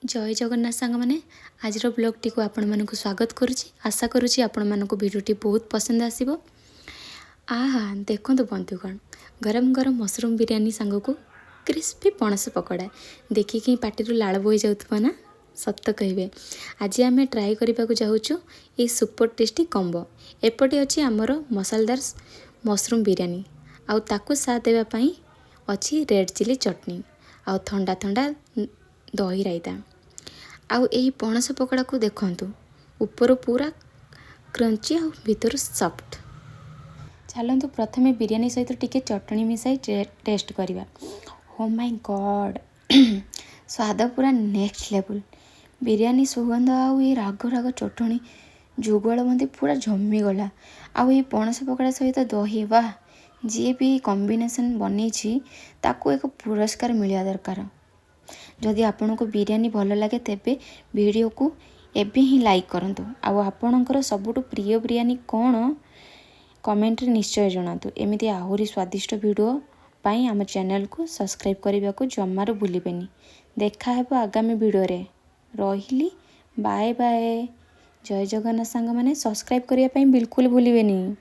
जय जगन्नाथ सांग मैंने आज ब्लॉग टी को आपण मानक स्वागत करुच्ची। आशा करुच्ची आपण मानक भिडियोटी बहुत पसंद आसीबो। आहा देखंतु बंधुगण, गरम गरम मशरूम बिरयानी सांग को क्रिस्पी पणस पकोड़ा देखिकी पाटिरु लाल बोही जाउथबो ना। सत्त कहिबे आज आम ट्राए करने को जाऊँ ये सुपर टेस्टी कॉम्बो। एपटे अच्छी आमर मसालदार मशरूम बिरयानी आउ ताकू साथ देवाई अच्छी रेड चिली चटनी आउ ठंडा ठंडा दही रायता आउ यही पणस पकोड़ा को देखंतु ऊपर पूरा क्रंची आउ भीतर सॉफ्ट। चलतु प्रथमे बिरयानी सहित टिके चटनी मिसाई टेस्ट करवा। ओ माय गॉड स्वाद पूरा नेक्स्ट लेवल। बिरयानी सुगंध आउ ये राग राग चटनी जुगल बंदी पूरा जमी गला। आउ ये पणस पकोड़ा सहित दही वाह, जी भी कॉम्बिनेशन बनई ताकू एक पुरस्कार मिलवा दरकार। जदि आपन को बिरयानी भल लगे तेबे वीडियो को एबे ही लाइक करंतु। आउ आपणकर सबुठु प्रिय बिरयानी कौन कमेंट रे निश्चय जणातु। एमिति आहुरी स्वादिष्ट वीडियो पाई आम चैनल को सब्सक्राइब करने को जमार भूलिबेनी। देखा हेबो आगामी वीडियो रे। रहिली बाय बाय। जय जगन्नाथ सांग माने सब्सक्राइब करने बिल्कुल भूलिबेनी।